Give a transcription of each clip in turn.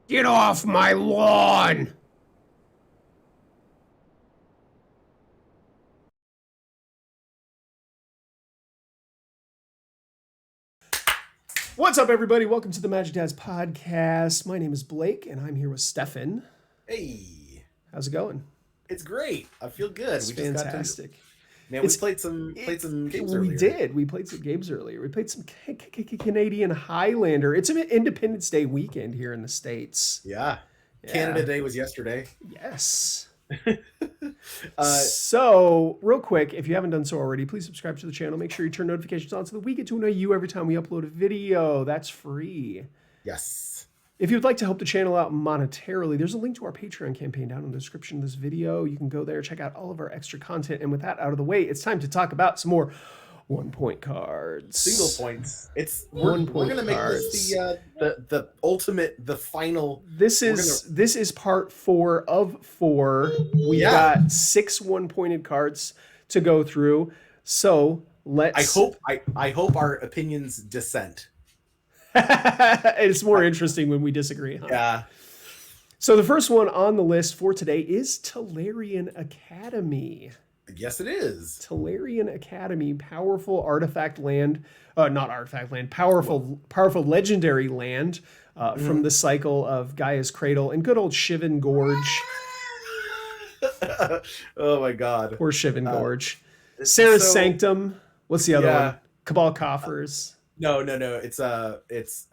Get off my lawn! What's up, everybody? Welcome to the Magic Dads podcast. My name is Blake, and I'm here with Stefan. Hey, How's it going? it's great. I feel good. It's fantastic. Man, we played some games earlier. We did. We played some games earlier. We played some Canadian Highlander. It's an Independence Day weekend here in the States. Yeah. Canada Day was yesterday. Yes. So, real quick, if you haven't done so already, please subscribe to the channel. Make sure you turn notifications on so that we get to know you every time we upload a video. That's free. Yes. If you'd like to help the channel out monetarily, there's a link to our Patreon campaign down in the description of this video. You can go there, check out all of our extra content. And with that out of the way, it's time to talk about some more one-point cards. Single points. We're gonna make this the ultimate, the final. This is part 4 of 4. We got 6 one-pointed cards to go through. So let's. I hope our opinions dissent. It's more interesting when we disagree. Huh? Yeah. So the first one on the list for today is Talarian Academy. Yes, it is. Talarian Academy, powerful artifact land, powerful legendary land from the cycle of Gaia's Cradle and good old Shivan Gorge. Oh my God. Poor Shivan Gorge. Sarah's Sanctum. What's the other one? Cabal Coffers. No. It's Phyrex.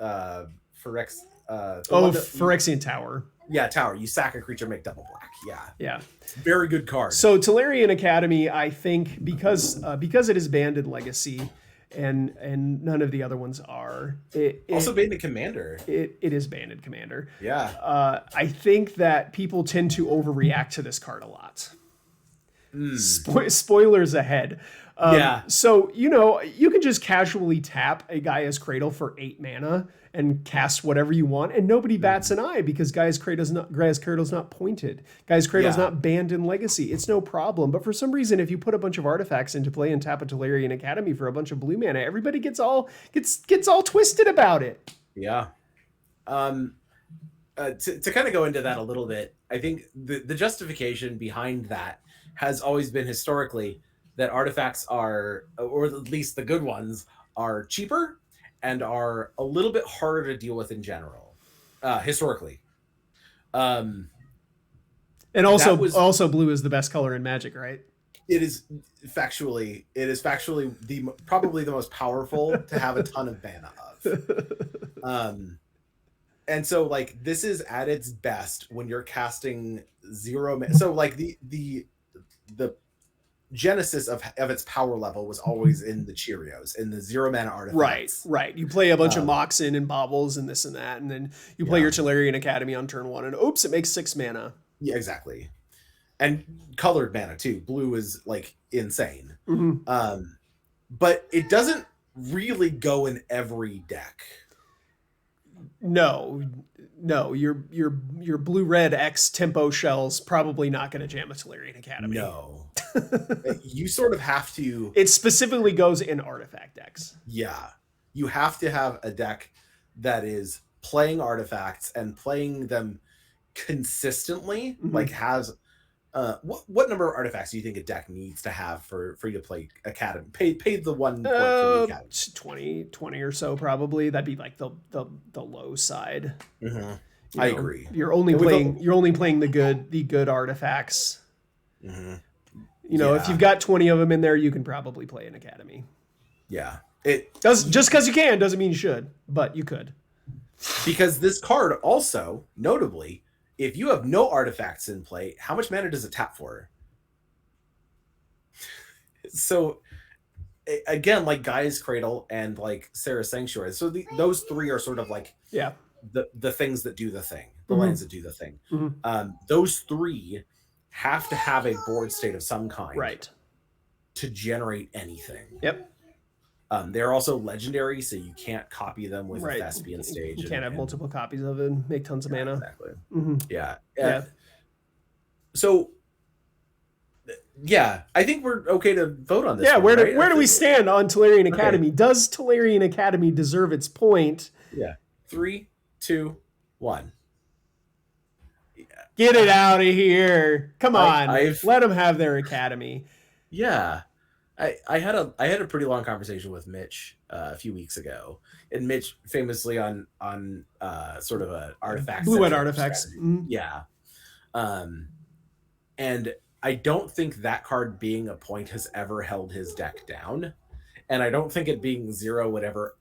Phyrexian Tower. Yeah, Tower. You sack a creature, make double black. Yeah. Very good card. So Talarian Academy, I think, because it is banned in Legacy, and none of the other ones are. Also banned in Commander. It is banned in Commander. Yeah. I think that people tend to overreact to this card a lot. Spoilers ahead. So, you can just casually tap a Gaia's Cradle for 8 mana and cast whatever you want, and nobody bats an eye because Gaia's Cradle's not pointed. Gaia's Cradle's not banned in Legacy. It's no problem. But for some reason, if you put a bunch of artifacts into play and tap a Talarian Academy for a bunch of blue mana, everybody gets all twisted about it. Yeah. To kind of go into that a little bit, I think the justification behind that has always been historically that artifacts are, or at least the good ones, are cheaper and are a little bit harder to deal with in general, historically. And also blue is the best color in Magic, right? It is factually probably the most powerful to have a ton of mana of. And so like this is at its best when you're casting 0 mana. So like the genesis of its power level was always in the Cheerios, in the 0 mana artifacts. Right. You play a bunch of Moxen and Baubles and this and that, and then you play your Talarian Academy on turn 1, and oops, it makes 6 mana. Yeah, exactly. And colored mana too. Blue is like insane. Mm-hmm. But it doesn't really go in every deck. No, your blue-red X tempo shell's probably not going to jam a Talarian Academy. No. You sort of have to... It specifically goes in artifact decks. Yeah. You have to have a deck that is playing artifacts and playing them consistently, like has... what number of artifacts do you think a deck needs to have for you to play Academy? Pay the 1 point for the Academy. 20 or so probably. That'd be like the low side. Mm-hmm. I agree. You're only playing the good artifacts. Mm-hmm. If you've got 20 of them in there, you can probably play an Academy. Yeah. Just because you can doesn't mean you should, but you could. Because this card also, notably, if you have no artifacts in play, how much mana does it tap for? So, again, like Gaia's Cradle and like Sarah's Sanctuary. So those 3 are sort of like the things that do the thing, the lands that do the thing. Mm-hmm. Those 3 have to have a board state of some kind, right, to generate anything. Yep. They're also legendary, so you can't copy them with a Thespian stage. You can't have multiple copies of it and make tons of mana. Exactly. Mm-hmm. Yeah. So, I think we're okay to vote on this. Yeah, where do we stand on Talarian Academy? Does Talarian Academy deserve its point? Yeah. 3, 2, 1. Get it out of here. Come on. I've Let them have their academy. yeah. I had a pretty long conversation with Mitch a few weeks ago, and Mitch famously on sort of a artifact Blue-white centric artifacts. strategy. Mm. Yeah, um, and I don't think that card being a point has ever held his deck down, and I don't think it being 0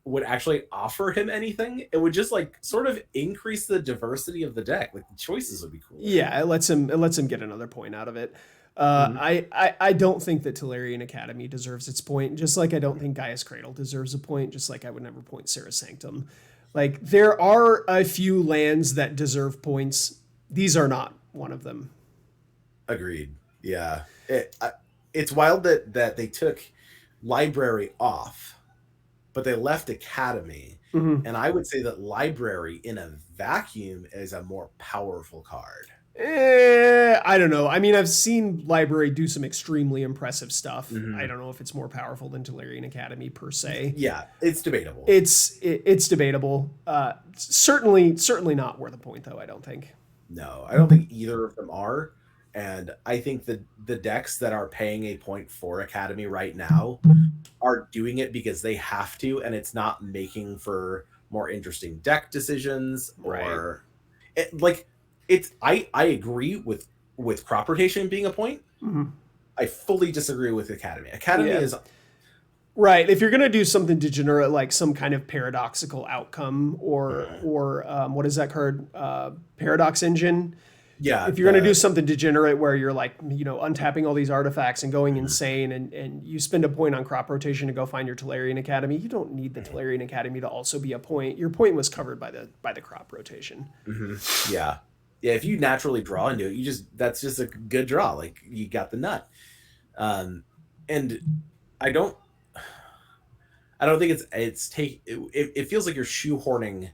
would actually offer him anything. It would just like sort of increase the diversity of the deck. Like the choices would be cool. Yeah, it lets him get another point out of it. I don't think that Talarian Academy deserves its point, just like I don't think Gaia's Cradle deserves a point, just like I would never point Serra Sanctum. Like, there are a few lands that deserve points. These are not one of them. Agreed. Yeah. It's wild that they took Library off, but they left Academy. Mm-hmm. And I would say that Library in a vacuum is a more powerful card. I don't know. I mean, I've seen Library do some extremely impressive stuff. Mm-hmm. I don't know if it's more powerful than Talarian Academy per se. Yeah, it's debatable. It's debatable. Certainly not worth a point, though, I don't think. No, I don't think either of them are. And I think that the decks that are paying a point for Academy right now are doing it because they have to, and it's not making for more interesting deck decisions or I agree with crop rotation being a point. Mm-hmm. I fully disagree with Academy. Academy is right. If you're gonna do something to generate like some kind of paradoxical outcome or what is that card? Paradox Engine. Yeah. If you're going to do something degenerate where you're like, untapping all these artifacts and going insane and you spend a point on crop rotation to go find your Talarian Academy, you don't need the Talarian Academy to also be a point. Your point was covered by the crop rotation. Mm-hmm. Yeah. Yeah. If you naturally draw into it, that's just a good draw. Like you got the nut. And I don't think it feels like you're shoehorning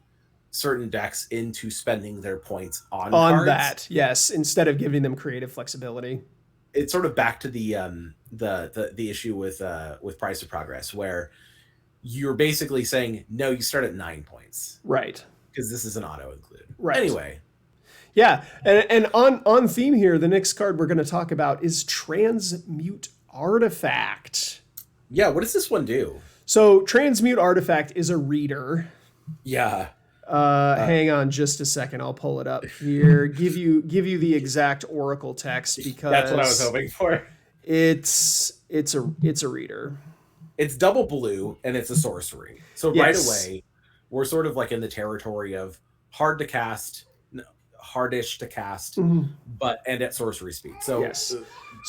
certain decks into spending their points on cards. That, yes, instead of giving them creative flexibility. It's sort of back to the issue with Price of Progress, where you're basically saying no, you start at 9 points, right? Because this is an auto include, right? Anyway, yeah, and on theme here, the next card we're going to talk about is Transmute Artifact. Yeah, what does this one do? So Transmute Artifact is a reader. Yeah. Hang on just a second. I'll pull it up here. Give you the exact Oracle text because that's what I was hoping for. It's a reader. It's double blue and it's a sorcery. So right away, we're sort of like in the territory of hard to cast, hardish to cast, but and at sorcery speed. So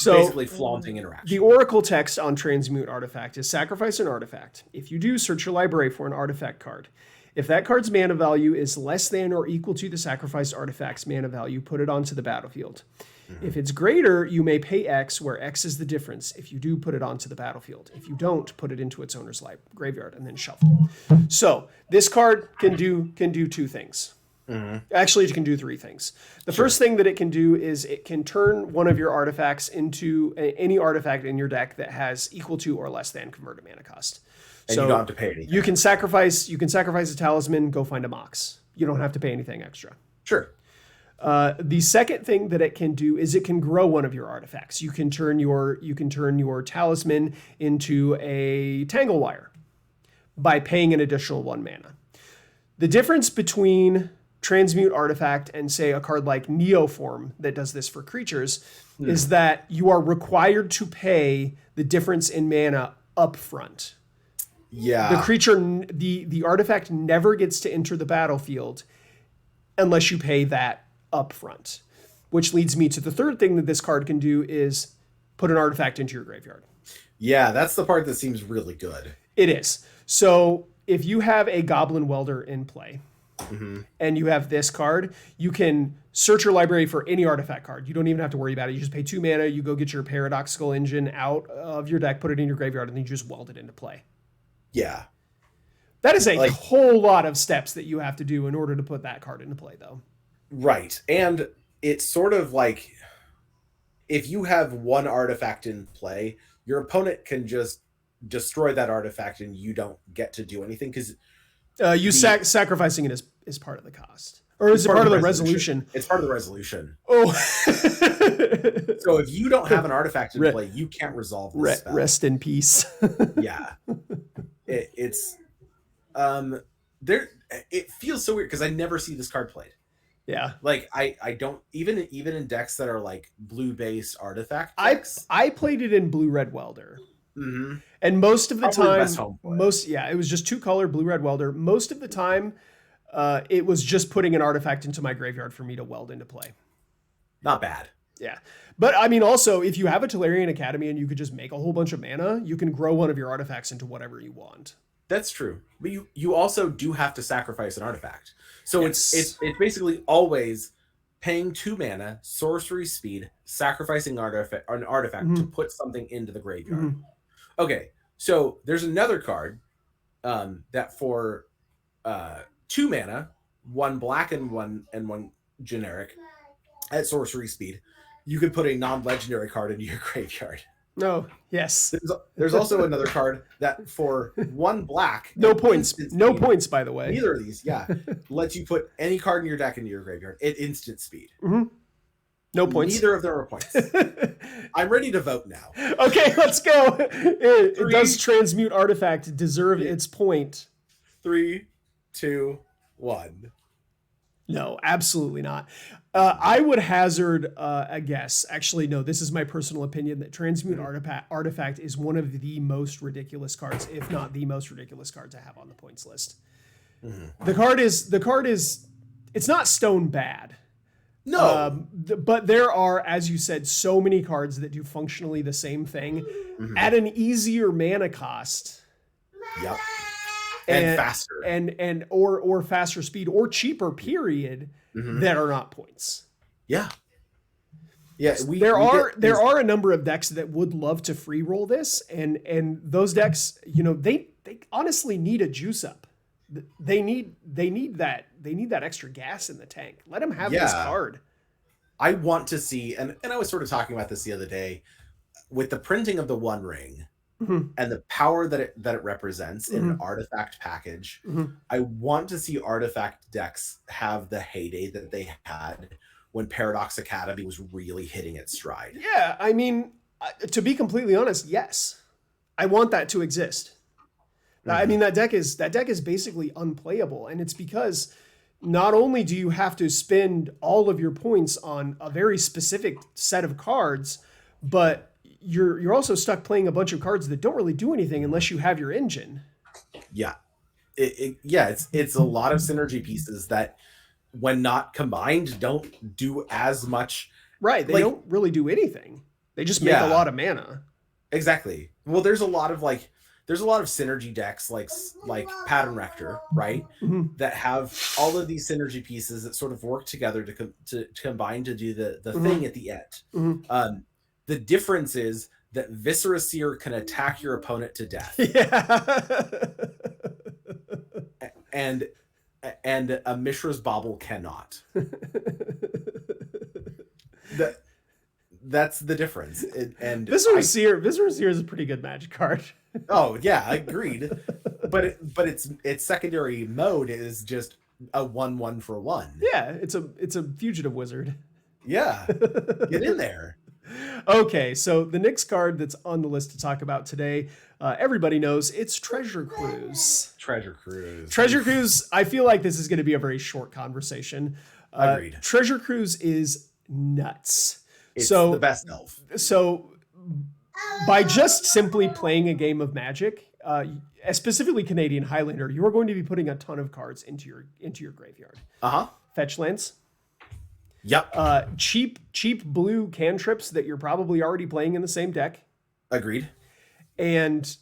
basically flaunting interaction. The Oracle text on Transmute Artifact is sacrifice an artifact. If you do, search your library for an artifact card. If that card's mana value is less than or equal to the sacrificed artifact's mana value, put it onto the battlefield. Mm-hmm. If it's greater, you may pay X, where X is the difference. If you do, put it onto the battlefield. If you don't, put it into its owner's graveyard and then shuffle. So this card can do two things. Mm-hmm. Actually, it can do three things. The first thing that it can do is it can turn one of your artifacts into any artifact in your deck that has equal to or less than converted mana cost. And you don't have to pay anything. You can sacrifice a talisman, go find a mox. You don't have to pay anything extra. Sure. The second thing that it can do is it can grow one of your artifacts. You can turn your talisman into a tangle wire by paying an additional 1 mana. The difference between Transmute Artifact and say a card like Neoform that does this for creatures is that you are required to pay the difference in mana up front. Yeah. The creature, the artifact never gets to enter the battlefield unless you pay that up front. Which leads me to the third thing that this card can do is put an artifact into your graveyard. Yeah, that's the part that seems really good. It is. So if you have a Goblin Welder in play, and you have this card, you can search your library for any artifact card. You don't even have to worry about it. You just pay 2 mana, you go get your Paradoxical Engine out of your deck, put it in your graveyard, and then you just weld it into play. Yeah. That is a whole lot of steps that you have to do in order to put that card into play, though. Right. And it's sort of like if you have one artifact in play, your opponent can just destroy that artifact and you don't get to do anything because sacrificing it is part of the cost. Or is it part of the resolution? It's part of the resolution. Oh. So if you don't have an artifact in play, you can't resolve this spell. Rest in peace. Yeah. It's there. It feels so weird because I never see this card played. Yeah. Like I don't even in decks that are like blue based artifact decks. I played it in blue red welder. Mm-hmm. And most of the Probably time, it was just 2-color blue red welder. Most of the time, it was just putting an artifact into my graveyard for me to weld into play. Not bad. Yeah. But I mean, also, if you have a Talarian Academy and you could just make a whole bunch of mana, you can grow one of your artifacts into whatever you want. That's true. But you also do have to sacrifice an artifact. So it's basically always paying 2 mana, sorcery speed, sacrificing an artifact to put something into the graveyard. Okay, so there's another card that for 2 mana, 1 black and one generic at sorcery speed, you could put a non-legendary card into your graveyard. No, yes. There's also another card that for 1 black, no points, by the way. Neither of these, lets you put any card in your deck into your graveyard at instant speed. No points. Neither of them are points. I'm ready to vote now. Okay, let's go. Does Transmute Artifact deserve its point? 3, 2, 1. No, absolutely not. I would hazard a guess. Actually, no, this is my personal opinion that Transmute Artifact is one of the most ridiculous cards, if not the most ridiculous card to have on the points list. The card is it's not stone bad. No. But there are, as you said, so many cards that do functionally the same thing at an easier mana cost. Yep. And faster. And or faster speed or cheaper period that are not points. Yeah. Yeah, there are a number of decks that would love to free roll this, and those decks, they honestly need a juice up. They need that extra gas in the tank. Let them have this card. I want to see, and I was sort of talking about this the other day, with the printing of the One Ring and the power that it represents in an artifact package. I want to see artifact decks have the heyday that they had when Paradox Academy was really hitting its stride. Yeah, I mean, to be completely honest, yes, I want that to exist. I mean, that deck is basically unplayable, and it's because not only do you have to spend all of your points on a very specific set of cards, but you're also stuck playing a bunch of cards that don't really do anything unless you have your engine. Yeah, it's a lot of synergy pieces that, when not combined, don't do as much. Right, they don't really do anything. They just make a lot of mana. Exactly. Well, there's a lot of synergy decks like Pattern Rector, right? That have all of these synergy pieces that sort of work together to combine to do the thing at the end. The difference is that Viscera Seer can attack your opponent to death. And a Mishra's Bauble cannot. That's the difference. And Viscera Seer is a pretty good Magic card. Oh yeah, agreed. But its secondary mode is just a 1/1 for 1. Yeah, it's a fugitive wizard. Yeah, get in there. Okay, so the next card that's on the list to talk about today, everybody knows it's Treasure Cruise. Treasure Cruise. Treasure Cruise. I feel like this is going to be a very short conversation. Agreed. Treasure Cruise is nuts. It's the best elf. So by just simply playing a game of Magic, specifically Canadian Highlander, you are going to be putting a ton of cards into your graveyard. Fetch lands. Yep. Cheap blue cantrips that you're probably already playing in the same deck. Agreed. And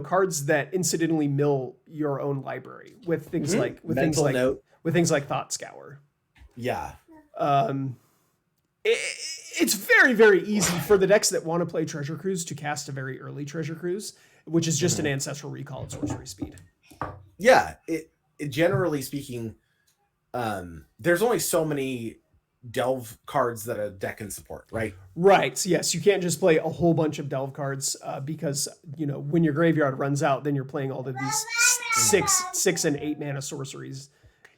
cards that incidentally mill your own library with things like things like Thought Scour. Yeah. It's very, very easy for the decks that want to play Treasure Cruise to cast a very early Treasure Cruise, which is just an Ancestral Recall at sorcery speed. Yeah, it generally speaking, there's only so many delve cards that a deck can support, right? Right. So yes, you can't just play a whole bunch of delve cards because when your graveyard runs out, then you're playing all of these 6 and 8 mana sorceries.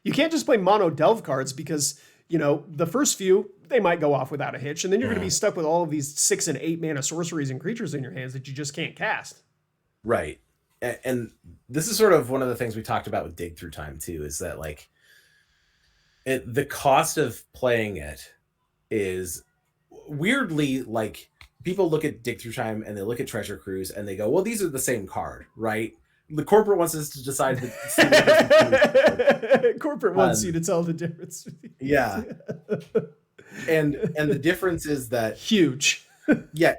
You can't just play mono delve cards because, the first few, they might go off without a hitch, and then you're going to be stuck with all of these 6 and 8 mana sorceries and creatures in your hands that you just can't cast. Right. And this is sort of one of the things we talked about with Dig Through Time too, is that like the cost of playing it is weirdly, like, people look at Dig Through Time and they look at Treasure Cruise and they go, well, these are the same card, right? The corporate wants us to decide that corporate wants you to tell the difference. Yeah. And the difference is that huge. Yeah.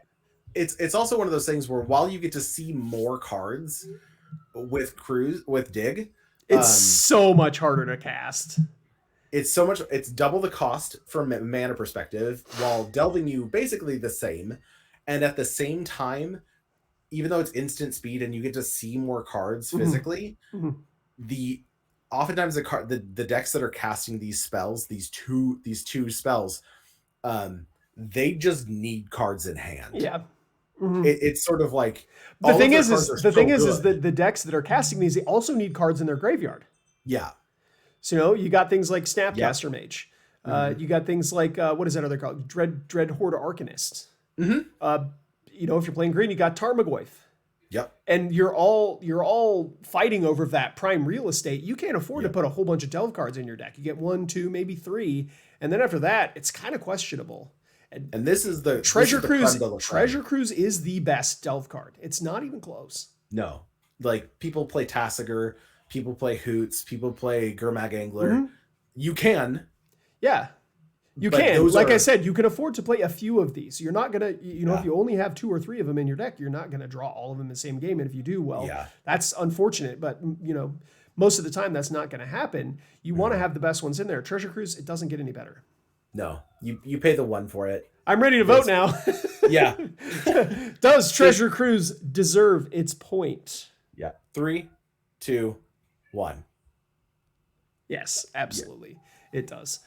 It's also one of those things where while you get to see more cards with Dig, it's so much harder to cast. It's double the cost from a mana perspective, while delving you basically the same. And at the same time, even though it's instant speed and you get to see more cards physically, oftentimes the decks that are casting these spells, these two spells, they just need cards in hand. Yeah. It's sort of like the thing is that the decks that are casting these, they also need cards in their graveyard. Yeah. So you got things like Snapcaster Mage. You got things like what is that other called? Dread Horde Arcanist. If you're playing green, you got Tarmogoyf. Yep. And you're all fighting over that prime real estate. You can't afford to put a whole bunch of delve cards in your deck. You get 1, 2, maybe 3, and then after that, it's kind of questionable. And this is the Treasure Cruise. Treasure Cruise is the best delve card. It's not even close. No, like people play Tassiger, people play Hoots, people play Gurmag Angler. You can, you can. Like I said, you can afford to play a few of these. You're not gonna, if you only have 2 or 3 of them in your deck, you're not gonna draw all of them in the same game. And if you do, well, that's unfortunate. But most of the time, that's not gonna happen. You want to have the best ones in there. Treasure Cruise, it doesn't get any better. No, you pay the 1 for it. I'm ready to vote now. Yeah. Does Treasure Cruise deserve its point? Yeah. 3, 2, 1. Yes, absolutely. It does.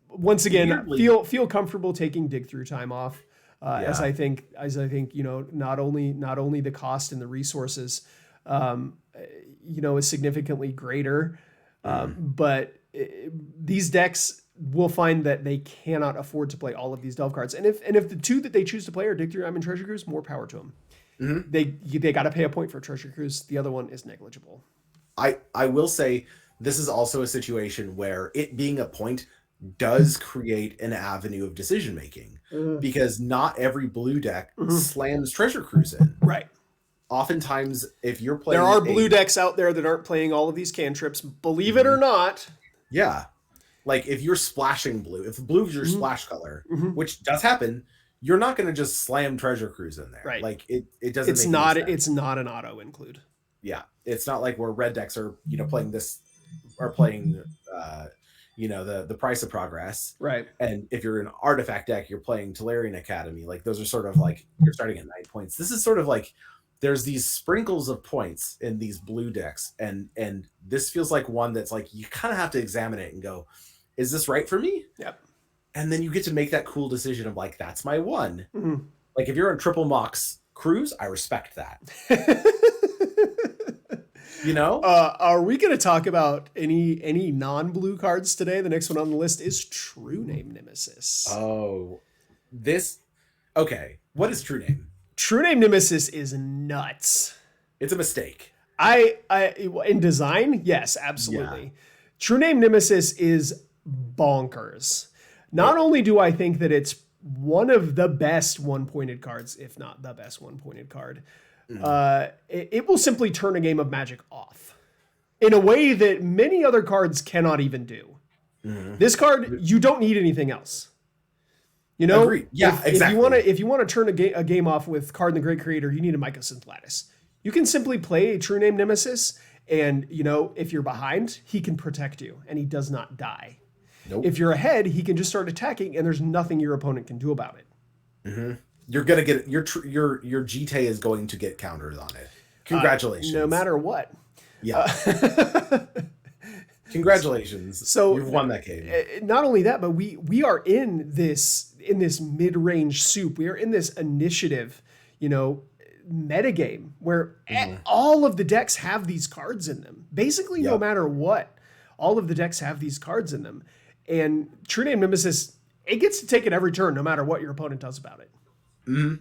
Once again, feel comfortable taking Dig Through Time off. As I think, not only the cost and the resources, is significantly greater, but these decks will find that they cannot afford to play all of these delve cards. And if the 2 that they choose to play are Dig Through Time and Treasure Cruise, more power to them. They got to pay a point for Treasure Cruise. The other one is negligible. I will say this is also a situation where it being a point does create an avenue of decision making, because not every blue deck slams Treasure Cruise in. Right. Oftentimes, if you're playing, there are blue decks out there that aren't playing all of these cantrips, believe it or not. Yeah. Like if you're splashing blue, if blue is your splash color, which does happen, you're not going to just slam Treasure Cruise in there. Right. Like it doesn't. It's not an auto include. Yeah. It's not like where red decks are, playing this, are playing, the Price of Progress. Right. And if you're an artifact deck, you're playing Talarian Academy. Like those are sort of like, you're starting at 9 points. This is sort of like, there's these sprinkles of points in these blue decks. And this feels like one that's like, you kind of have to examine it and go, is this right for me? Yep. And then you get to make that cool decision of like, that's my one. Like if you're on Triple Mox Cruise, I respect that. Are we going to talk about any non-blue cards today? The next one on the list is True Name Nemesis. Oh, okay. What is True Name? True Name Nemesis is nuts. It's a mistake. In design, yes, absolutely. Yeah. True Name Nemesis is bonkers. Not only do I think that it's one of the best one-pointed cards, if not the best one-pointed card, it will simply turn a game of Magic off in a way that many other cards cannot even do. This card, you don't need anything else. Agreed. Yeah, exactly. If you want to turn a game off with Card in the Great Creator, you need a Mycosynth Lattice. You can simply play a True Name Nemesis, and if you're behind, he can protect you, and he does not die. Nope. If you're ahead, he can just start attacking, and there's nothing your opponent can do about it. You're gonna get your GT is going to get counters on it. Congratulations. No matter what. Yeah. Congratulations. So you've won that game. Not only that, but we are in this mid-range soup. We are in this initiative, metagame where all of the decks have these cards in them. Basically, no matter what. all of the decks have these cards in them. And True Name Nemesis, it gets to take it every turn, no matter what your opponent does about it. Mm-hmm.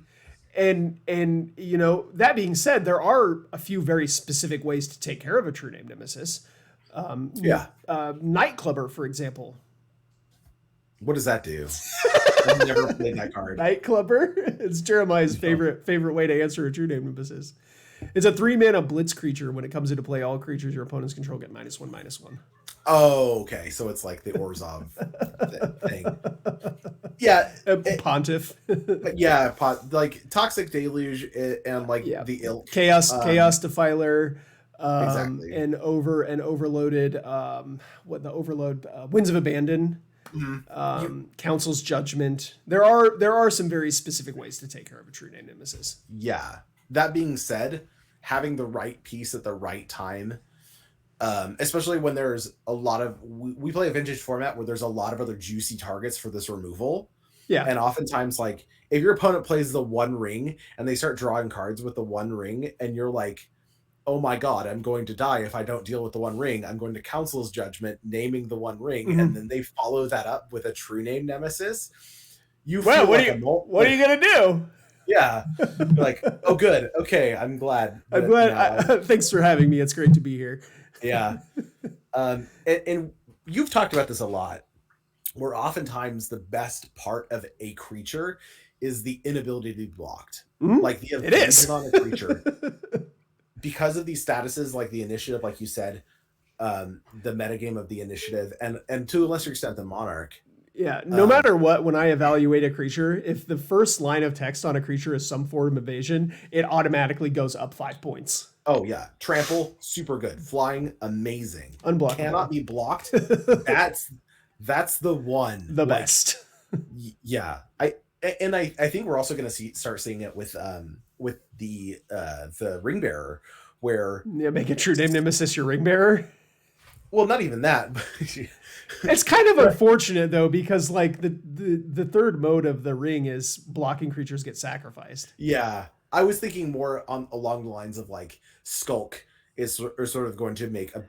And you know, that being said, there are a few very specific ways to take care of a True Name Nemesis. Nightclubber, for example. What does that do? I've never played that card. Nightclubber. It's Jeremiah's favorite way to answer a True Name Nemesis. It's a 3-mana blitz creature. When it comes into play, all creatures your opponents control get -1/-1. Oh, okay. So it's like the Orzhov thing. Yeah. Pontiff. Yeah. Like Toxic Deluge and like the Ilk. Chaos Defiler. Exactly. And overloaded. Overload? Winds of Abandon. Mm-hmm. Council's Judgment. There are some very specific ways to take care of a True Name Nemesis. Yeah. That being said, having the right piece at the right time, especially when there's a lot of we play a vintage format where there's a lot of other juicy targets for this removal. Yeah. And oftentimes, like, if your opponent plays the One Ring and they start drawing cards with the One Ring, and you're like, oh my god, I'm going to die if I don't deal with the One Ring. I'm going to Council's Judgment, naming the One Ring, and then they follow that up with a True Name Nemesis. What are you gonna do? Yeah, like, oh, good, okay, I'm glad. I'm glad. Thanks for having me. It's great to be here. Yeah, and you've talked about this a lot, where oftentimes the best part of a creature is the inability to be blocked. Like the evasion on a creature. Because of these statuses, like the initiative, like you said, the metagame of the initiative, and to a lesser extent the Monarch. Yeah, no matter what, when I evaluate a creature, if the first line of text on a creature is some form of evasion, it automatically goes up 5 points. Oh yeah, Trample, super good. Flying, amazing. Unblockable. Cannot be blocked. That's the one. The best. Yeah, I think we're also going to start seeing it with the Ring Bearer, where make a True Name Nemesis your Ring Bearer. Well, not even that. But it's kind of unfortunate though, because like the third mode of the ring is blocking creatures get sacrificed. Yeah, I was thinking more along the lines of like Skulk is sort of going to make a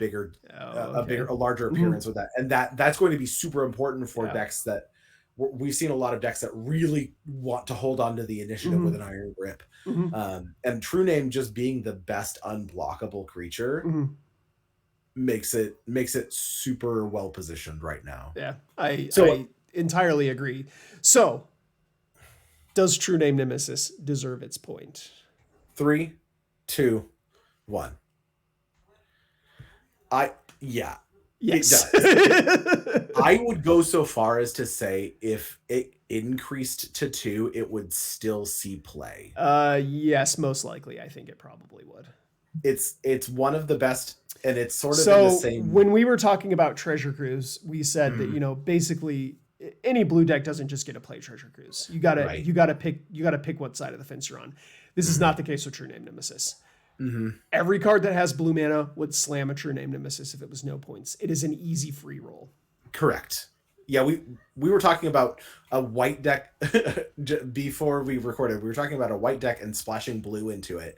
larger appearance with that, and that's going to be super important for decks that. We've seen a lot of decks that really want to hold on to the initiative with an iron grip. And True Name just being the best unblockable creature makes it super well positioned right now. Yeah, I entirely agree. So, does True Name Nemesis deserve its point? 3, 2, 1. Yes. It does. I would go so far as to say if it increased to 2, it would still see play. Yes, most likely. I think it probably would. It's one of the best, and it's sort of so in the same. When we were talking about Treasure Cruise, we said that basically any blue deck doesn't just get to play Treasure Cruise. You gotta pick what side of the fence you're on. This is not the case with True Name Nemesis. Every card that has blue mana would slam a True Name Nemesis if it was no points. It is an easy free roll. Correct. Yeah, we were talking about a white deck before we recorded. We were talking about a white deck and splashing blue into it,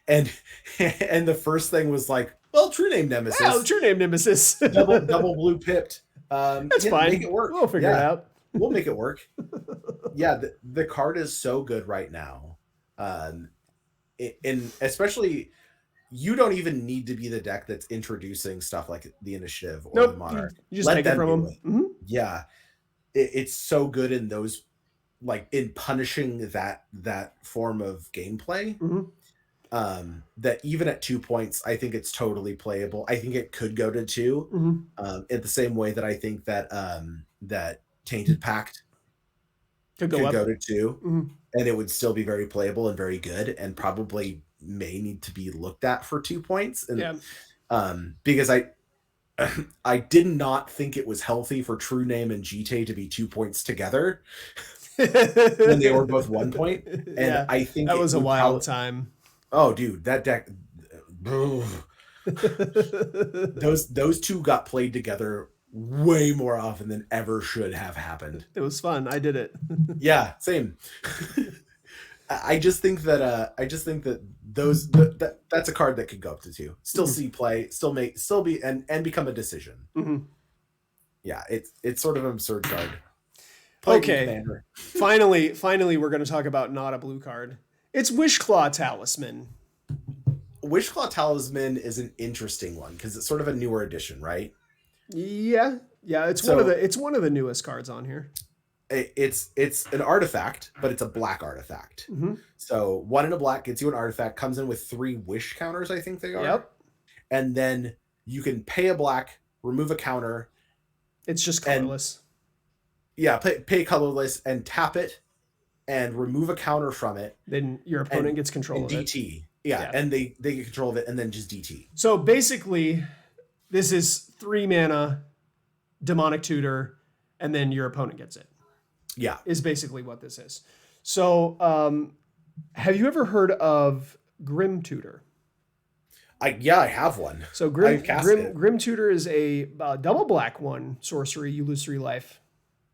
and the first thing was like, well, True Name Nemesis. Yeah, True Name Nemesis. double blue pipped. That's fine. Make it work. We'll figure it out. We'll make it work. Yeah, the card is so good right now. And especially, you don't even need to be the deck that's introducing stuff like the Initiative or the Monarch. You just take it from them. Yeah, it's so good in those, like in punishing that form of gameplay. That even at 2 points, I think it's totally playable. I think it could go to 2, in the same way that I think that that Tainted Pact could go to 2, and it would still be very playable and very good, and probably may need to be looked at for 2 points. And because I did not think it was healthy for True Name and GT to be 2 points together when they were both 1 point. And I think that was a wild time. Oh, dude, that deck. those two got played together way more often than ever should have happened. It was fun. I did it. Yeah, same. I just think that that's a card that could go up to 2. Still see play, still be and become a decision. Mm-hmm. Yeah, it's sort of an absurd card. Okay. Commander. Finally, we're going to talk about not a blue card. It's Wishclaw Talisman. Wishclaw Talisman is an interesting one because it's sort of a newer edition, right? Yeah, it's one of the newest cards on here. It's an artifact, but it's a black artifact. Mm-hmm. So 1 in a black gets you an artifact, comes in with 3 wish counters, I think they are. Yep. And then you can pay a black, remove a counter. It's just colorless. Pay colorless and tap it and remove a counter from it. Then your opponent gets control of it. DT. Yeah, and they get control of it and then just DT. So basically, this is 3 mana, demonic tutor, and then your opponent gets it. Yeah. Is basically what this is. So have you ever heard of Grim Tutor? I have one. So Grim Tutor is a double black 1 sorcery. You lose 3 life.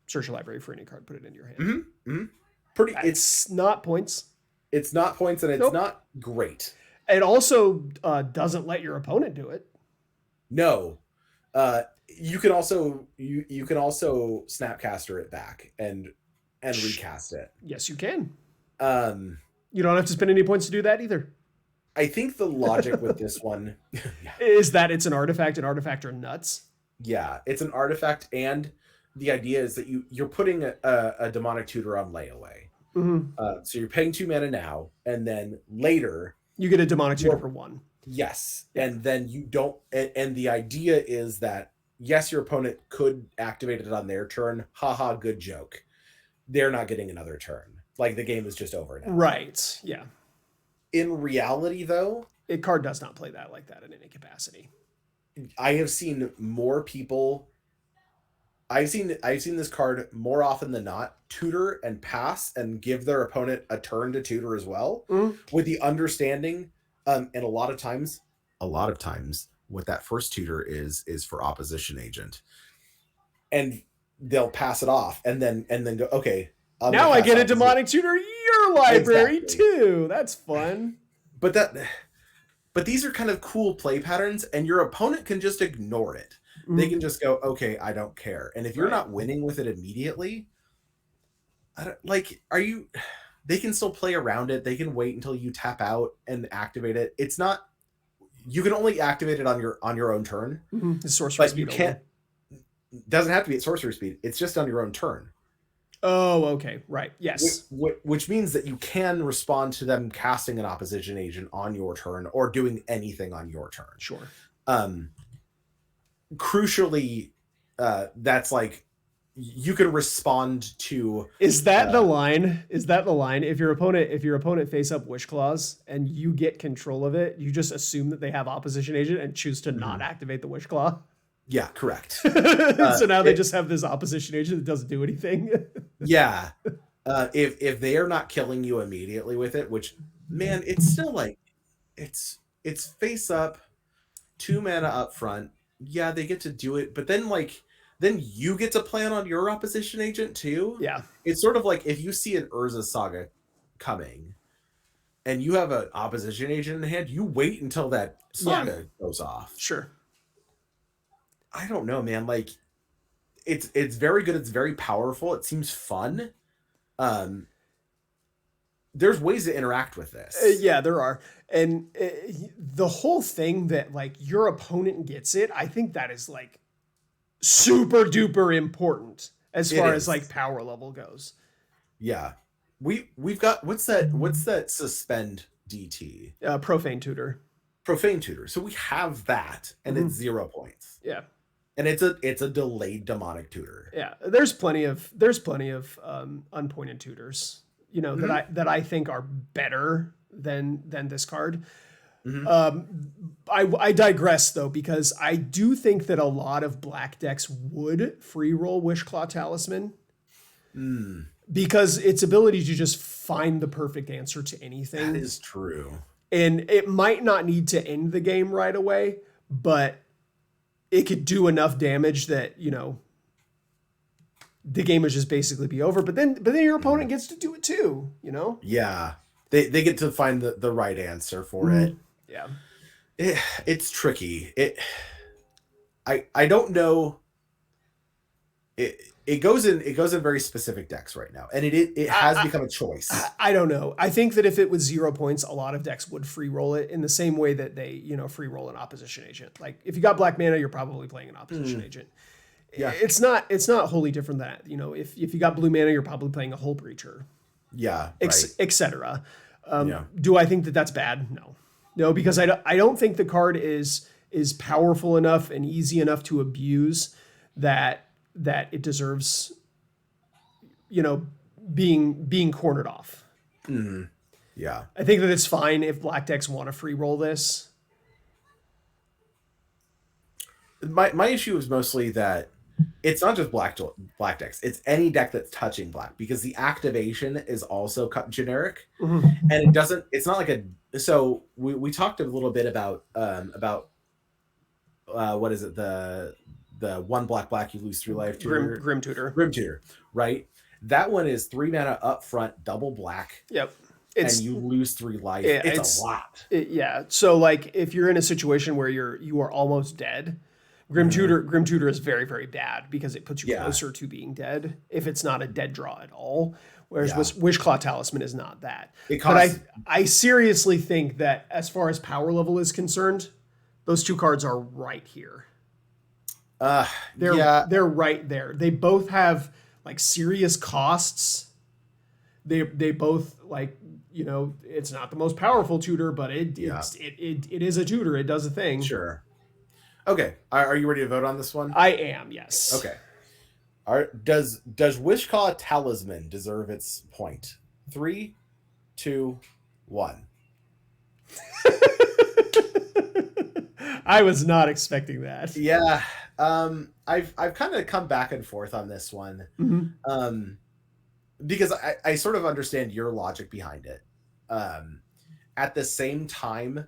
Search your library for any card. Put it in your hand. Mm-hmm. Mm-hmm. It's not points. It's not points, and it's not great. It also doesn't let your opponent do it. No. You can also Snapcaster it back and recast it. Yes, you can. You don't have to spend any points to do that either. I think the logic with this one is that it's an artifact, and artifact are nuts. Yeah, it's an artifact, and the idea is that you're putting a demonic tutor on layaway. Mm-hmm. So you're paying 2 mana now, and then later you get a demonic tutor for 1. Yes, and then you don't. And the idea is that yes, your opponent could activate it on their turn. Haha, good joke. They're not getting another turn. Like the game is just over now. Right. Yeah. In reality, though, a card does not play that like that in any capacity. I have seen more people. I've seen this card more often than not tutor and pass and give their opponent a turn to tutor as well, with the understanding, and a lot of times, what that first tutor is for opposition agent, and they'll pass it off and then go, okay. Now I get a demonic tutor your library too. That's fun. But these are kind of cool play patterns, and your opponent can just ignore it. They can just go, okay, I don't care. And if you're not winning with it immediately, they can still play around it. They can wait until you tap out and activate it. It's not, you can only activate it on your own turn. It's sorcery speed. You can't, doesn't have to be at sorcery speed. It's just on your own turn. Oh, okay. Right. Yes. Which means that you can respond to them casting an opposition agent on your turn or doing anything on your turn. Sure. Crucially, that's like you can respond to. Is that the line? If your opponent face up Wish Claws and you get control of it, you just assume that they have opposition agent and choose to not activate the Wish Claw? Yeah, correct. So now they just have this opposition agent that doesn't do anything. Yeah. If they are not killing you immediately with it, which, man, it's still like it's face up, 2 mana up front. Yeah, they get to do it, but then you get to plan on your opposition agent too. Yeah. It's sort of like if you see an Urza Saga coming and you have an opposition agent in hand, you wait until that saga goes off. Sure. I don't know, man. Like it's very good. It's very powerful. It seems fun. There's ways to interact with this. Yeah, there are. And the whole thing that like your opponent gets it, I think that is like super duper important as far as like power level goes. Yeah. We've got what's that suspend DT? Profane Tutor. Profane Tutor. So we have that and it's 0 points. Yeah. And it's a delayed demonic tutor. Yeah. There's plenty of unpointed tutors, that I think are better than this card. I digress though, because I do think that a lot of black decks would free roll Wishclaw Talisman because its ability to just find the perfect answer to anything. That is true. And it might not need to end the game right away, but it could do enough damage that, the game would just basically be over. But then your opponent gets to do it too, Yeah. they get to find the right answer for it. Yeah. It's tricky. I don't know. It goes in very specific decks right now, and it has become a choice. I don't know. I think that if it was 0 points, a lot of decks would free roll it in the same way that they free roll an opposition agent. Like if you got black mana, you're probably playing an opposition agent. Yeah, it's not wholly different than that. If you got blue mana, you're probably playing a Hull Breacher. Yeah, etc. Do I think that that's bad? No, because I don't think the card is powerful enough and easy enough to abuse that it deserves, being cornered off. Mm-hmm. Yeah, I think that it's fine if black decks want to free roll this. My issue is mostly that it's not just black decks. It's any deck that's touching black, because the activation is also generic, and it doesn't. It's not like a. So we talked a little bit about what is it, the 1 black you lose 3 life tutor? Grim Tutor, right? That one is 3 mana up front, double black. Yep. And you lose 3 life. It's a lot. So like if you're in a situation where you are almost dead, Grim Tutor is very, very bad because it puts you closer to being dead if it's not a dead draw at all. Whereas Wishclaw Talisman is not that. But I seriously think that as far as power level is concerned, those 2 cards are right here. They're right there. They both have like serious costs. They both like, it's not the most powerful tutor, but it is a tutor. It does a thing. Sure. Okay. Are you ready to vote on this one? I am. Yes. Okay. Does Wishclaw Talisman deserve its point? 3, 2, 1. I was not expecting that. Yeah. I've kind of come back and forth on this one. Because I sort of understand your logic behind it. At the same time,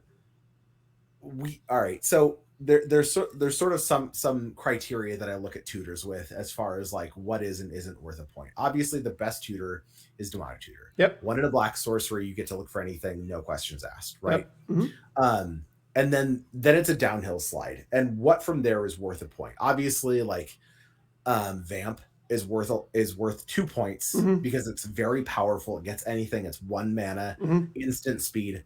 so there's sort of some criteria that I look at tutors with as far as like what is and isn't worth a point. Obviously, the best tutor is Demonic Tutor. Yep. 1 in a black sorcery, you get to look for anything, no questions asked, right? Yep. And then it's a downhill slide, and what from there is worth a point. Obviously, like Vamp is worth 2 points because it's very powerful. It gets anything. It's 1 mana, instant speed,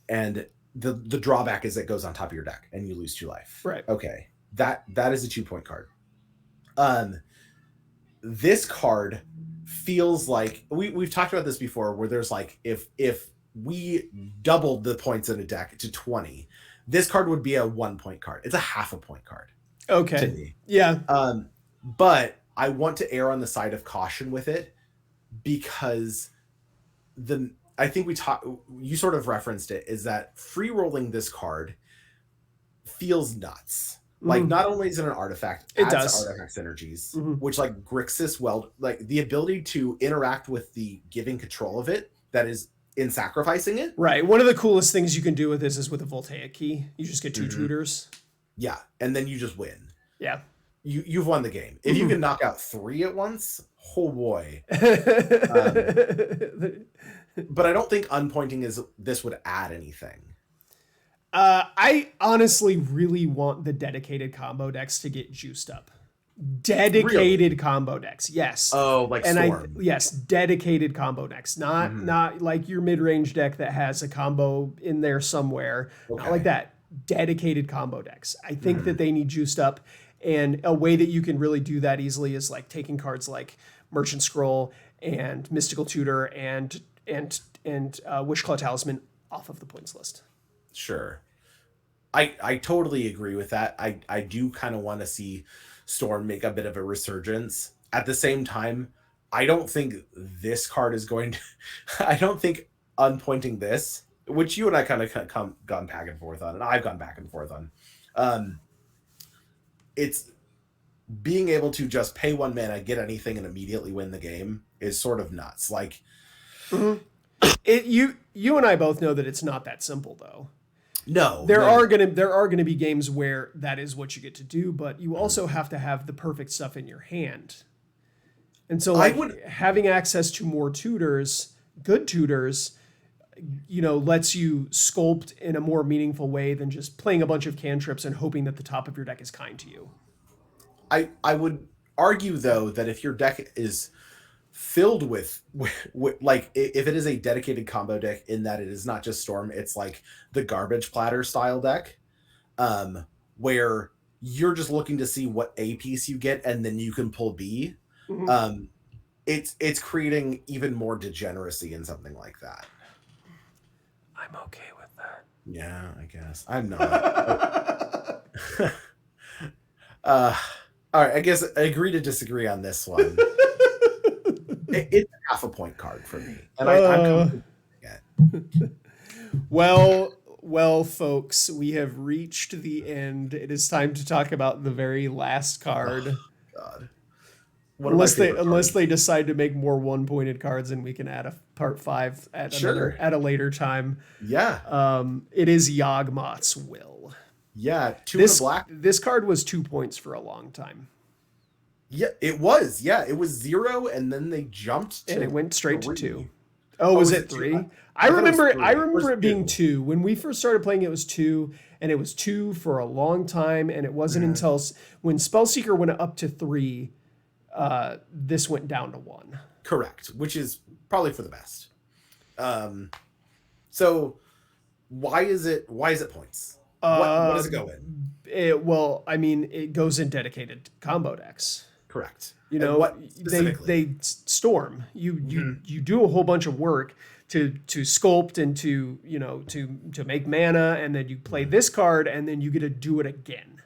and the drawback is it goes on top of your deck and you lose 2 life. Right. Okay. That is a 2-point card. This card feels like we've talked about this before, where there's like if we doubled the points in a deck to 20, this card would be a 1-point card. It's a half a point card. Okay. To me. Yeah. But I want to err on the side of caution with it, because I think you sort of referenced it, is that free rolling this card feels nuts. Like, not only is it an artifact, it adds to artifact synergies, which like Grixis, like the ability to interact with the giving control of it, that is in sacrificing it. Right. One of the coolest things you can do with this is with a Voltaic Key. You just get 2 tutors. Yeah. And then you just win. Yeah. You've won the game. If you can knock out 3 at once, oh boy. But I don't think unpointing this would add anything. I honestly really want the dedicated combo decks to get juiced up. Dedicated combo decks, yes. Oh, like Storm. Yes, dedicated combo decks, not like your mid-range deck that has a combo in there somewhere. Okay. Not like that. Dedicated combo decks. I think that they need juiced up, and a way that you can really do that easily is like taking cards like Merchant Scroll and Mystical Tutor and Wishclaw Talisman off of the points list. Sure. I totally agree with that. I do kind of want to see Storm make a bit of a resurgence. At the same time, I don't think this card is going to... I don't think unpointing this, which you and I kind of gone back and forth on, and I've gone back and forth on, it's being able to just pay 1 mana, get anything, and immediately win the game is sort of nuts. Like... You and I both know that it's not that simple, though. No, there are gonna be games where that is what you get to do, but you also have to have the perfect stuff in your hand. And so, having access to more tutors, good tutors, lets you sculpt in a more meaningful way than just playing a bunch of cantrips and hoping that the top of your deck is kind to you. I would argue though that if your deck is filled with like if it is a dedicated combo deck in that it is not just Storm, it's like the garbage platter style deck, where you're just looking to see what A piece you get and then you can pull B. Mm-hmm. It's creating even more degeneracy in something like that. I'm okay with that. Yeah, I guess I'm not. All right, I guess I agree to disagree on this one. It's a half a point card for me, and I'm Well, folks, we have reached the end. It is time to talk about the very last card. Oh, God. Unless they decide to make more one-pointed cards, and we can add a part 5 at a later time. Yeah. It is Yogmas Will. Yeah, 2 in black. This card was 2 points for a long time. Yeah, it was. Yeah, it was 0, and then they jumped to and it went straight 3. to 2. Oh, was it 3? I remember it being 2. When we first started playing, it was 2, and it was 2 for a long time, and it wasn't until when Spellseeker went up to 3, this went down to 1. Correct, which is probably for the best. So why is it points? What does it go in? It goes in dedicated combo decks. Correct. What they Storm. You do a whole bunch of work to sculpt and to make mana, and then you play this card, and then you get to do it again.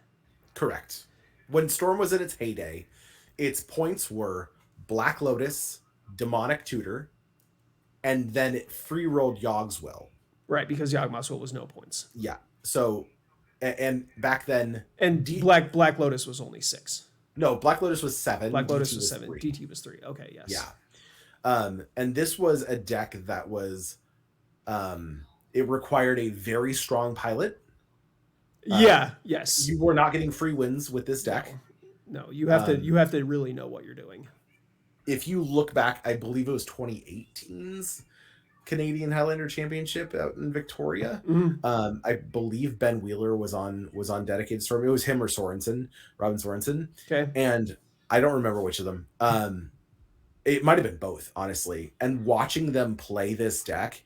Correct. When Storm was in its heyday, its points were Black Lotus, Demonic Tutor, and then it free rolled Yog's Will. Right, because Yogmas Will was no points. Yeah. So, and back then, and Black Lotus was only 6. No, Black Lotus was 7. Black Lotus was 7. 3. DT was 3. Okay, yes. Yeah. And this was a deck that was, it required a very strong pilot. Yes. You were not getting free wins with this deck. No, you have to really know what you're doing. If you look back, I believe it was 2018's Canadian Highlander Championship out in Victoria. Mm-hmm. I believe Ben Wheeler was on dedicated Storm. It was him or Robin Sorensen. Okay. And I don't remember which of them. It might have been both, honestly. And watching them play this deck,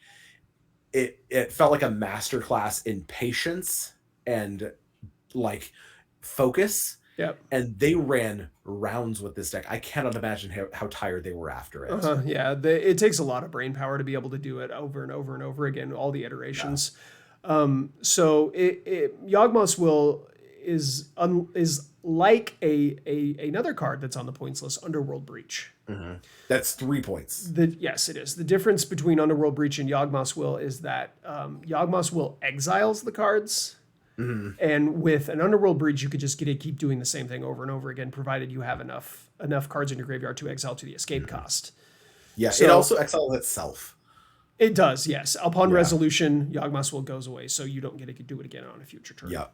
it felt like a masterclass in patience and like focus. Yep. And they ran rounds with this deck. I cannot imagine how tired they were after it. Yeah, it takes a lot of brain power to be able to do it over and over and over again, all the iterations. Yeah. So Yogmas Will is like another card that's on the points list, Underworld Breach. Mm-hmm. That's 3 points. Yes, it is. The difference between Underworld Breach and Yogmas Will is that Yogmas Will exiles the cards. Mm-hmm. And with an Underworld Breach, you could just keep doing the same thing over and over again, provided you have enough cards in your graveyard to exile to the escape cost. Yeah, so, it also exiles itself. It does, yes. Upon resolution, Yogmas Will goes away, so you don't get to do it again on a future turn. Yeah.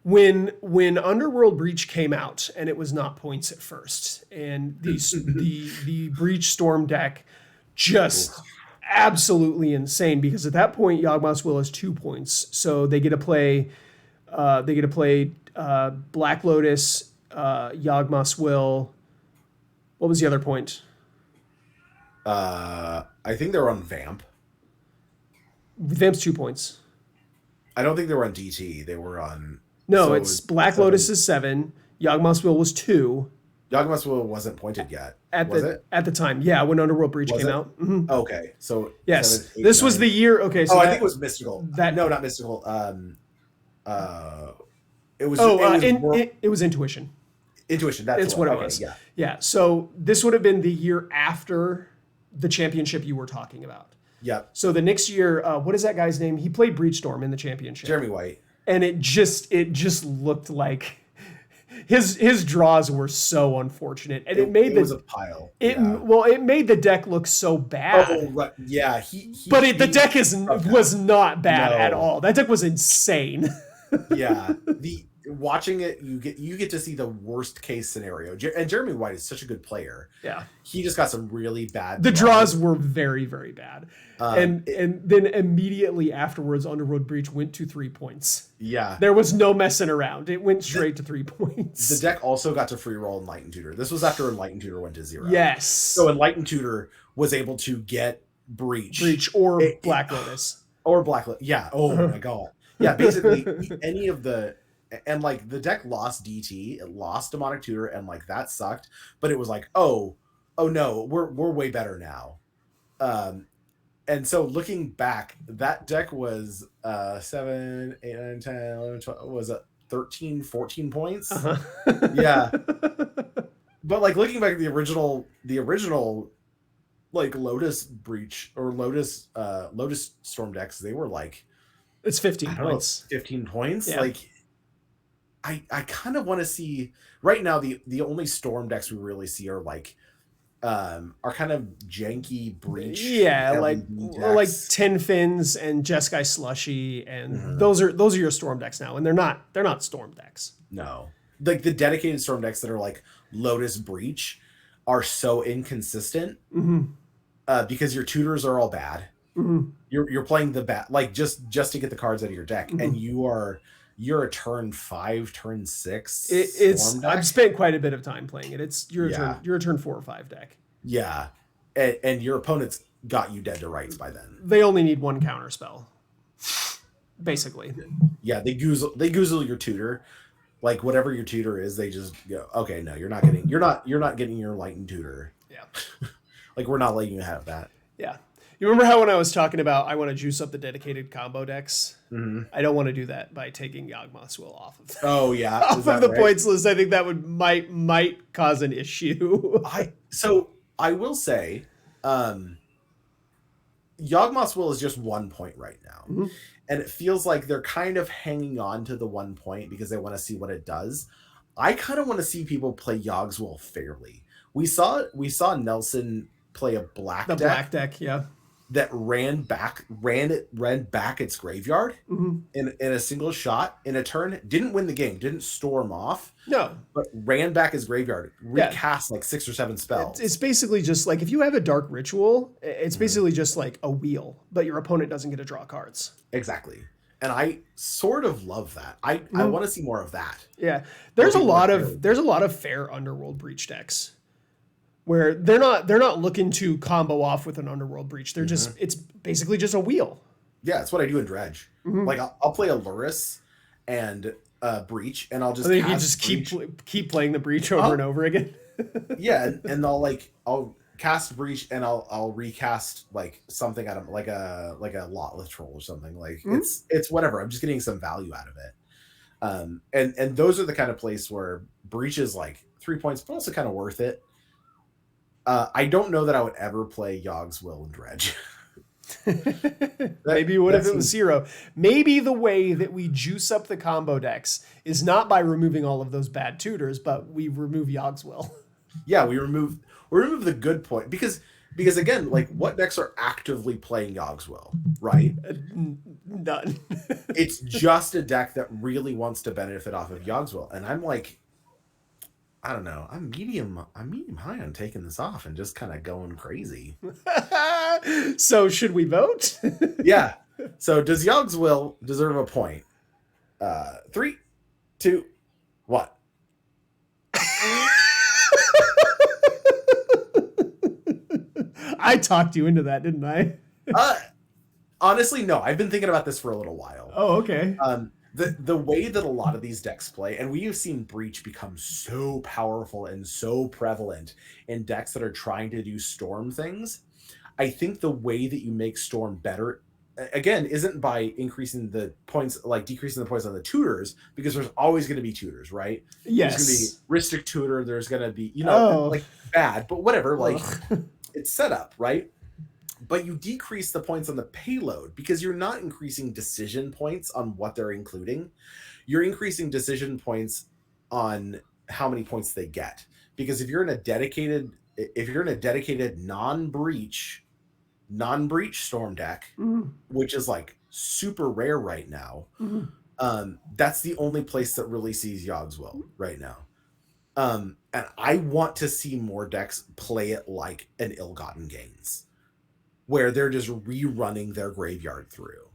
When Underworld Breach came out, and it was not points at first, and the Breach Storm deck just absolutely insane, because at that point Yogmas Will is 2 points, so they get to play Black Lotus, Yogmas Will. What was the other point? I think they were on Vamp. Vamp's 2 points. I don't think they were on DT. They were on. No, so it's Black Lotus is 7. Yogmas Will was 2. Yogmas Will wasn't pointed yet. At the time, yeah, when Underworld Breach came out. Mm-hmm. Okay, so yes, 7, 8, this 9. Was the year. Okay, so I think it was Mystical. No, not Mystical. It was. It was Intuition. Intuition. That's what it was. Yeah. So this would have been the year after the championship you were talking about. Yeah. So the next year, what is that guy's name? He played Breach Storm in the championship. Jeremy White. And it just looked like his draws were so unfortunate, and it was a pile. It made the deck look so bad. Oh, right. Yeah. The deck was not bad at all. That deck was insane. Yeah. watching it, you get to see the worst case scenario. And Jeremy White is such a good player. Yeah. He just got some really bad The draws were very, very bad. And then immediately afterwards, Underworld Breach went to 3 points. Yeah. There was no messing around. It went straight to 3 points. The deck also got to free roll Enlightened Tutor. This was after Enlightened Tutor went to 0. Yes. So Enlightened Tutor was able to get Breach or Black Lotus. Or Black Lotus. Yeah. Oh my god. Yeah, basically any of the, and like the deck lost DT, it lost Demonic Tutor, and like that sucked. But it was like, oh no, we're way better now. And so looking back, that deck was 7, 8, 9, 10, 11, 12, was it 13, 14 points? Yeah. But like looking back at the original like Lotus Breach or Lotus Storm decks, they were like, it's 15 points. 15 points. Yeah. Like I kind of want to see right now the only Storm decks we really see are like are kind of janky Breach. Yeah, like 10 Fins and Jeskai Slushy, and those are your Storm decks now, and they're not Storm decks. No. Like the dedicated Storm decks that are like Lotus Breach are so inconsistent because your tutors are all bad. You're playing the bad, like just to get the cards out of your deck, and you're a turn 5, turn 6. I've spent quite a bit of time playing it. You're a turn 4 or 5 deck. Yeah, and your opponent's got you dead to rights by then. They only need one counter spell, basically. Yeah, they goozle your tutor, like whatever your tutor is. They just go, okay, no, you're not getting your Enlightened Tutor. Yeah, like we're not letting you have that. Yeah. You remember how when I was talking about I want to juice up the dedicated combo decks? I don't want to do that by taking Yogmas Will off of the points list. I think that might cause an issue. I will say, Yogmas Will is just 1 point right now, and it feels like they're kind of hanging on to the 1 point because they want to see what it does. I kind of want to see people play Yogs Will fairly. We saw Nelson play a black deck, yeah, that ran back its graveyard in a single shot in a turn. Didn't win the game, didn't storm off, no, but ran back his graveyard, recast like 6 or 7 spells. It's basically just like if you have a Dark Ritual, it's basically just like a wheel, but your opponent doesn't get to draw cards. Exactly. And I sort of love that. I want to see more of that. Yeah, there's a lot of fair Underworld Breach decks where they're not looking to combo off with an Underworld Breach. They're just, it's basically just a wheel. Yeah, that's what I do in Dredge. Like I'll play a Luris and Breach, and I'll just keep playing the Breach over and over again. Yeah, and I'll cast Breach and I'll recast like something out of like a Lotless Troll or something. Like it's whatever. I'm just getting some value out of it. And those are the kind of place where Breach is like 3 points, but also kind of worth it. I don't know that I would ever play Yogs Will and Dredge. Maybe what if it was 0? Maybe the way that we juice up the combo decks is not by removing all of those bad tutors, but we remove Yogs Will. Yeah, we remove the good point because again, like what decks are actively playing Yogs Will, right? None. It's just a deck that really wants to benefit off of Yogs Will, and I'm like, I don't know. I'm medium high on taking this off and just kind of going crazy. So should we vote? Yeah. So does Yogs Will deserve a point? 3, 2, 1. I talked you into that, didn't I? Honestly, no. I've been thinking about this for a little while. Oh, okay. The way that a lot of these decks play, and we have seen Breach become so powerful and so prevalent in decks that are trying to do Storm things. I think the way that you make Storm better, again, isn't by increasing the points, like decreasing the points on the tutors, because there's always going to be tutors, right? Yes. There's going to be Ristic Tutor. There's going to be, like bad, but whatever. Like it's set up, right? But you decrease the points on the payload because you're not increasing decision points on what they're including. You're increasing decision points on how many points they get. Because if you're in a dedicated non-breach Storm deck, which is like super rare right now, That's the only place that really sees Yog's Will right now. And I want to see more decks play it like an Ill-Gotten Gains, where they're just rerunning their graveyard through.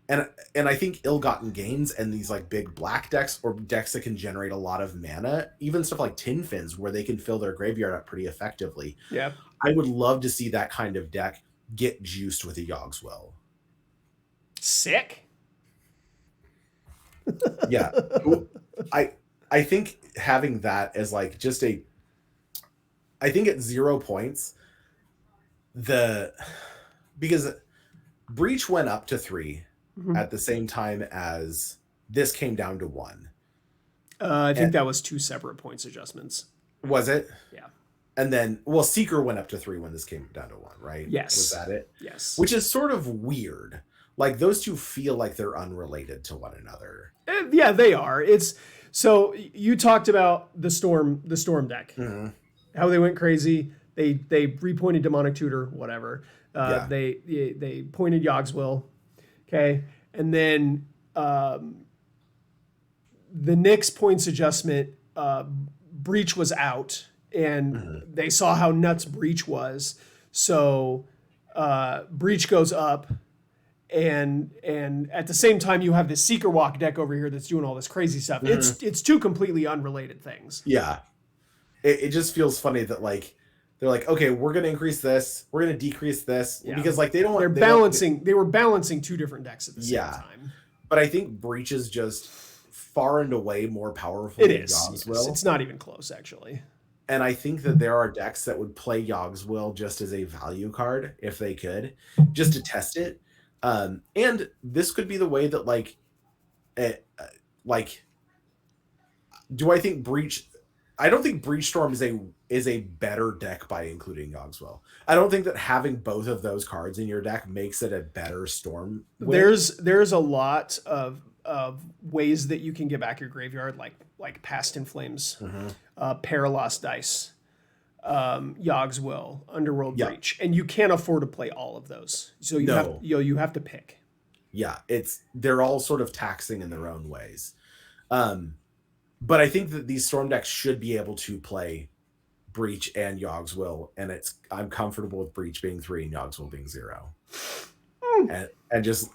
And I think Ill-Gotten Gains and these like big black decks or decks that can generate a lot of mana, even stuff like Tin Fins where they can fill their graveyard up pretty effectively. Yeah. I would love to see that kind of deck get juiced with a Yog's Will. Sick. Yeah. I think having that as like just I think at 0 points, because Breach went up to 3 at the same time as this came down to 1. I think that was 2 separate points adjustments. Was it? Yeah. And then, Seeker went up to 3 when this came down to 1, right? Yes. Was that it? Yes. Which is sort of weird. Like those two feel like they're unrelated to one another. Yeah, they are. So you talked about the storm deck, how they went crazy. They repointed Demonic Tutor, whatever. They pointed Yog's Will. Okay. And then the Nyx points adjustment, Breach was out, and they saw how nuts Breach was. So Breach goes up, and at the same time you have this Seeker Walk deck over here that's doing all this crazy stuff. It's two completely unrelated things. Yeah. It just feels funny that like they're like, okay, we're gonna increase this, we're gonna decrease this, because like they were balancing two different decks at the same time. But I think Breach is just far and away more powerful than Yog's Will. It's not even close, actually. And I think that there are decks that would play Yog's Will just as a value card if they could, just to test it. And this could be the way that do I think Breach? I don't think Breach Storm is a better deck by including Yog's Will. I don't think that having both of those cards in your deck makes it a better Storm win. There's a lot of ways that you can get back your graveyard, like Past in Flames, Paralyzed Dice, Yog's Will, Underworld Breach, and you can't afford to play all of those. So you have to pick. Yeah, they're all sort of taxing in their own ways. But I think that these Storm decks should be able to play Breach and Yog's Will, and I'm comfortable with Breach being 3 and Yog's Will being 0. And just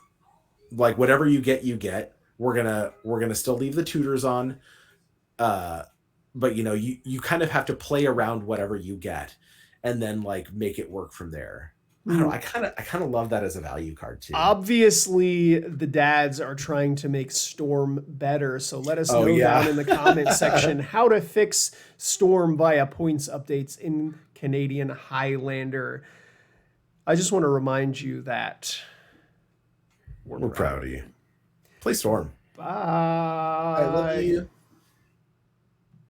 like whatever you get. We're gonna still leave the tutors on. But you kind of have to play around whatever you get and then like make it work from there. I don't know. I kind of love that as a value card too. Obviously, the dads are trying to make Storm better. So let us know down in the comment section how to fix Storm via points updates in Canadian Highlander. I just want to remind you that we're proud of you. Play Storm. Bye. I love you.